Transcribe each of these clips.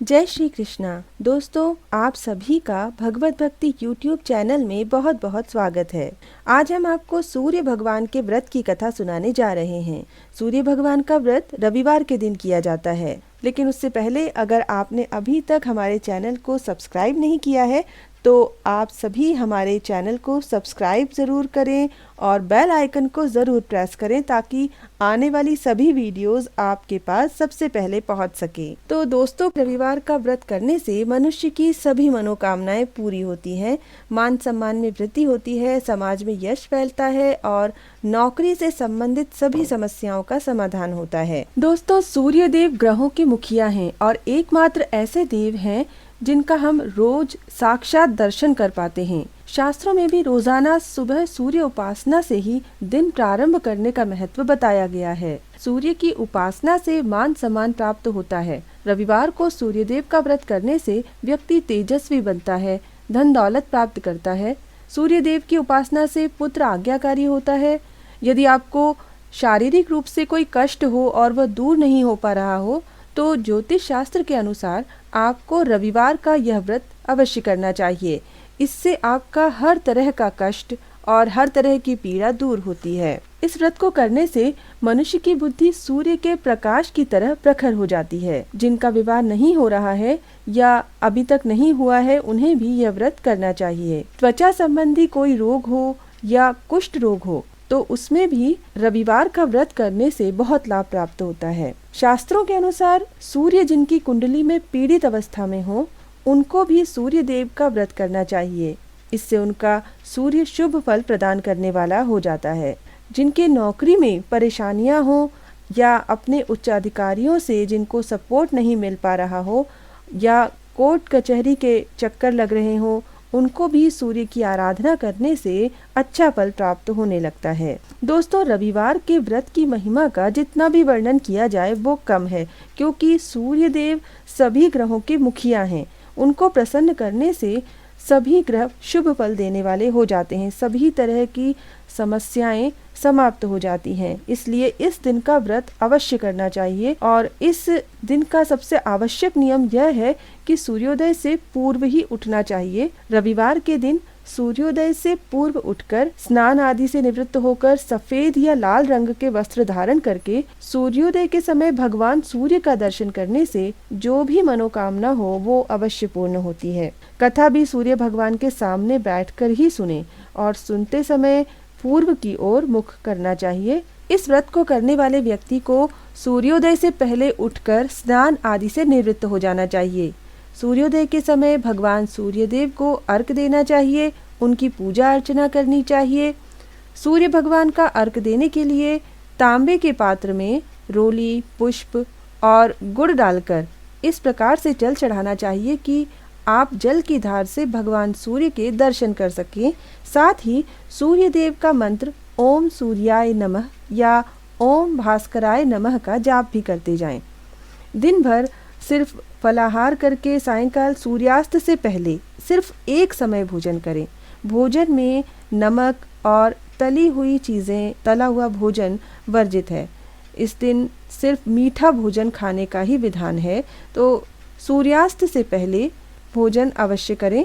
जय श्री कृष्णा। दोस्तों, आप सभी का भगवत भक्ति YouTube चैनल में बहुत बहुत स्वागत है। आज हम आपको सूर्य भगवान के व्रत की कथा सुनाने जा रहे हैं। सूर्य भगवान का व्रत रविवार के दिन किया जाता है, लेकिन उससे पहले अगर आपने अभी तक हमारे चैनल को सब्सक्राइब नहीं किया है तो आप सभी हमारे चैनल को सब्सक्राइब ज़रूर करें और बेल आइकन को ज़रूर प्रेस करें ताकि आने वाली सभी वीडियोस आपके पास सबसे पहले पहुंच सके। तो दोस्तों, रविवार का व्रत करने से मनुष्य की सभी मनोकामनाएं पूरी होती हैं, मान सम्मान में वृद्धि होती है, समाज में यश फैलता है और नौकरी से संबंधित सभी समस्याओं का समाधान होता है। दोस्तों, सूर्य देव ग्रहों के मुखिया हैं और एकमात्र ऐसे देव हैं जिनका हम रोज साक्षात दर्शन कर पाते हैं। शास्त्रों में भी रोजाना सुबह सूर्य उपासना से ही दिन प्रारंभ करने का महत्व बताया गया है। सूर्य की उपासना से मान सम्मान प्राप्त होता है। रविवार को सूर्य देव का व्रत करने से व्यक्ति तेजस्वी बनता है, धन दौलत प्राप्त करता है। सूर्य देव की उपासना से पुत्र आज्ञाकारी होता है। यदि आपको शारीरिक रूप से कोई कष्ट हो और वह दूर नहीं हो पा रहा हो तो ज्योतिष शास्त्र के अनुसार आपको रविवार का यह व्रत अवश्य करना चाहिए। इससे आपका हर तरह का कष्ट और हर तरह की पीड़ा दूर होती है। इस व्रत को करने से मनुष्य की बुद्धि सूर्य के प्रकाश की तरह प्रखर हो जाती है। जिनका विवाह नहीं हो रहा है या अभी तक नहीं हुआ है, उन्हें भी यह व्रत करना चाहिए। त्वचा संबंधी कोई रोग हो या कुष्ठ रोग हो तो उसमें भी रविवार का व्रत करने से बहुत लाभ प्राप्त होता है। शास्त्रों के अनुसार सूर्य जिनकी कुंडली में पीड़ित अवस्था में हो, उनको भी सूर्य देव का व्रत करना चाहिए। इससे उनका सूर्य शुभ फल प्रदान करने वाला हो जाता है। जिनके नौकरी में परेशानियां हो या अपने उच्चाधिकारियों से जिनको सपोर्ट नहीं मिल पा रहा हो या कोर्ट कचहरी के चक्कर लग रहे हो, उनको भी सूर्य की आराधना करने से अच्छा फल प्राप्त होने लगता है। दोस्तों, रविवार के व्रत की महिमा का जितना भी वर्णन किया जाए वो कम है, क्योंकि सूर्य देव सभी ग्रहों के मुखिया हैं। उनको प्रसन्न करने से सभी ग्रह शुभ फल देने वाले हो जाते हैं, सभी तरह की समस्याएं समाप्त हो जाती हैं। इसलिए इस दिन का व्रत अवश्य करना चाहिए और इस दिन का सबसे आवश्यक नियम यह है कि सूर्योदय से पूर्व ही उठना चाहिए। रविवार के दिन सूर्योदय से पूर्व उठकर स्नान आदि से निवृत्त होकर सफेद या लाल रंग के वस्त्र धारण करके सूर्योदय के समय भगवान सूर्य का दर्शन करने से जो भी मनोकामना हो वो अवश्य पूर्ण होती है। कथा भी सूर्य भगवान के सामने बैठकर ही सुने और सुनते समय पूर्व की ओर मुख करना चाहिए। इस व्रत को करने वाले व्यक्ति को सूर्योदय से पहले उठकर स्नान आदि से निवृत्त हो जाना चाहिए। सूर्योदय के समय भगवान सूर्यदेव को अर्घ देना चाहिए, उनकी पूजा अर्चना करनी चाहिए। सूर्य भगवान का अर्घ देने के लिए तांबे के पात्र में रोली, पुष्प और गुड़ डालकर इस प्रकार से जल चढ़ाना चाहिए कि आप जल की धार से भगवान सूर्य के दर्शन कर सकें। साथ ही सूर्य देव का मंत्र ओम सूर्याय नमः या ओम भास्कराय नमः का जाप भी करते जाएं। दिन भर सिर्फ फलाहार करके सायंकाल सूर्यास्त से पहले सिर्फ एक समय भोजन करें। भोजन में नमक और तली हुई चीज़ें, तला हुआ भोजन वर्जित है। इस दिन सिर्फ मीठा भोजन खाने का ही विधान है। तो सूर्यास्त से पहले भोजन अवश्य करें।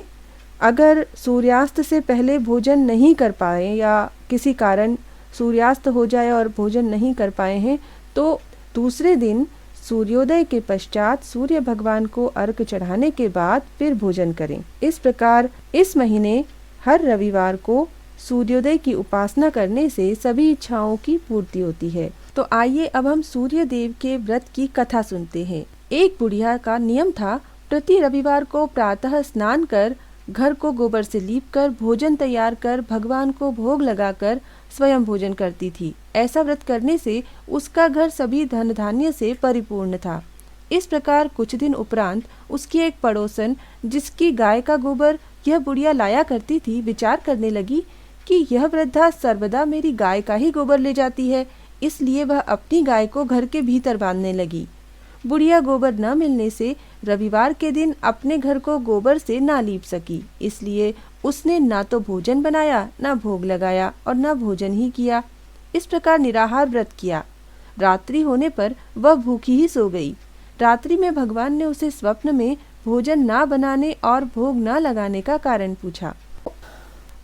अगर सूर्यास्त से पहले भोजन नहीं कर पाए या किसी कारण सूर्यास्त हो जाए और भोजन नहीं कर पाए हैं तो दूसरे दिन सूर्योदय के पश्चात सूर्य भगवान को अर्घ चढ़ाने के बाद फिर भोजन करें। इस प्रकार इस महीने हर रविवार को सूर्योदय की उपासना करने से सभी इच्छाओं की पूर्ति होती है। तो आइए अब हम सूर्य देव के व्रत की कथा सुनते हैं। एक बुढ़िया का नियम था, प्रति रविवार को प्रातः स्नान कर घर को गोबर से लीपकर भोजन तैयार कर भगवान को भोग लगाकर स्वयं भोजन करती थी। ऐसा व्रत करने से उसका घर सभी धन धान्य से परिपूर्ण था। इस प्रकार कुछ दिन उपरांत उसकी एक पड़ोसन, जिसकी गाय का गोबर यह बुढ़िया लाया करती थी, विचार करने लगी कि यह वृद्धा सर्वदा मेरी गाय का ही गोबर ले जाती है, इसलिए वह अपनी गाय को घर के भीतर बांधने लगी। बुढ़िया गोबर न मिलने से रविवार के दिन अपने घर को गोबर से ना लीप सकी, इसलिए उसने ना तो भोजन बनाया, ना भोग लगाया और न भोजन ही किया। इस प्रकार निराहार व्रत किया। रात्रि होने पर वह भूखी ही सो गई। रात्रि में भगवान ने उसे स्वप्न में भोजन ना बनाने और भोग ना लगाने का कारण पूछा।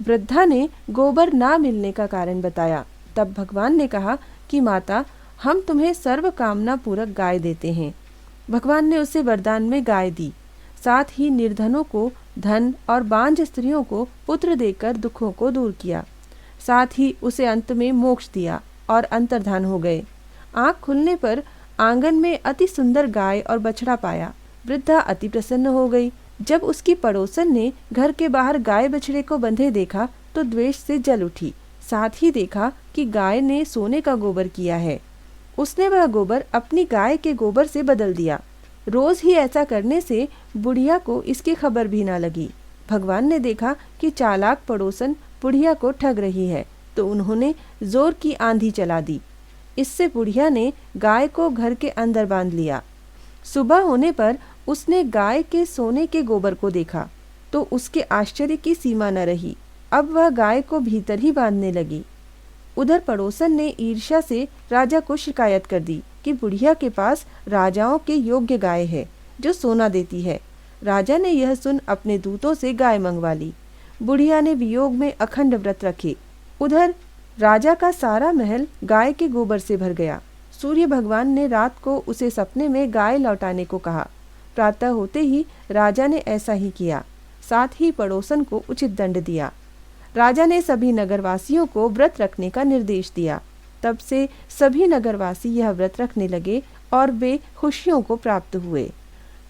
वृद्धा ने गोबर ना मिलने का कारण बताया। तब भगवान ने कहा कि माता, हम तुम्हें सर्व कामना पूरक गाय देते हैं। भगवान ने उसे वरदान में गाय दी। साथ ही निर्धनों को धन और बांझ स्त्रियों को पुत्र देकर दुखों को दूर किया। साथ ही उसे अंत में मोक्ष दिया और अंतर्धान हो गए। आँख खुलने पर आंगन में अति सुंदर गाय और बछड़ा पाया। वृद्धा अति प्रसन्न हो गई। जब उसकी पड़ोसन ने घर के बाहर गाय बछड़े को बंधे देखा तो द्वेष से जल उठी। साथ ही देखा कि गाय ने सोने का गोबर किया है। उसने वह गोबर अपनी गाय के गोबर से बदल दिया। रोज ही ऐसा करने से बुढ़िया को इसकी खबर भी ना लगी। भगवान ने देखा कि चालाक पड़ोसन बुढ़िया को ठग रही है, तो उन्होंने जोर की आंधी चला दी। इससे बुढ़िया ने गाय को घर के अंदर बांध लिया। सुबह होने पर उसने गाय के सोने के गोबर को देखा तो उसके आश्चर्य की सीमा न रही। अब वह गाय को भीतर ही बांधने लगी। उधर पड़ोसन ने ईर्ष्या से राजा को शिकायत कर दी कि बुढ़िया के पास राजाओं के योग्य गाय है जो सोना देती है। राजा ने यह सुन अपने दूतों से गाय मंगवा ली। बुढ़िया ने वियोग में अखंड व्रत रखे। उधर राजा का सारा महल गाय के गोबर से भर गया। सूर्य भगवान ने रात को उसे सपने में गाय लौटाने को कहा। प्रातः होते ही राजा ने ऐसा ही किया। साथ ही पड़ोसन को उचित दंड दिया। राजा ने सभी नगरवासियों को व्रत रखने का निर्देश दिया। तब से सभी नगरवासी यह व्रत रखने लगे और वे खुशियों को प्राप्त हुए।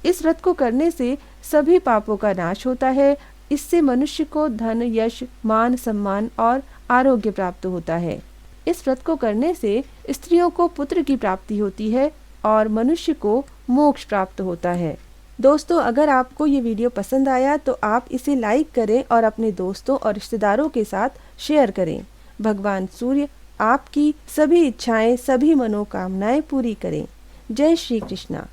इस व्रत को करने से सभी पापों का नाश होता है। इससे मनुष्य को धन, यश, मान, सम्मान और आरोग्य प्राप्त होता है। इस व्रत को करने से स्त्रियों को पुत्र की प्राप्ति होती है और मनुष्य को मोक्ष प्राप्त होता है। दोस्तों, अगर आपको ये वीडियो पसंद आया तो आप इसे लाइक करें और अपने दोस्तों और रिश्तेदारों के साथ शेयर करें। भगवान सूर्य आपकी सभी इच्छाएं, सभी मनोकामनाएं पूरी करें। जय श्री कृष्णा।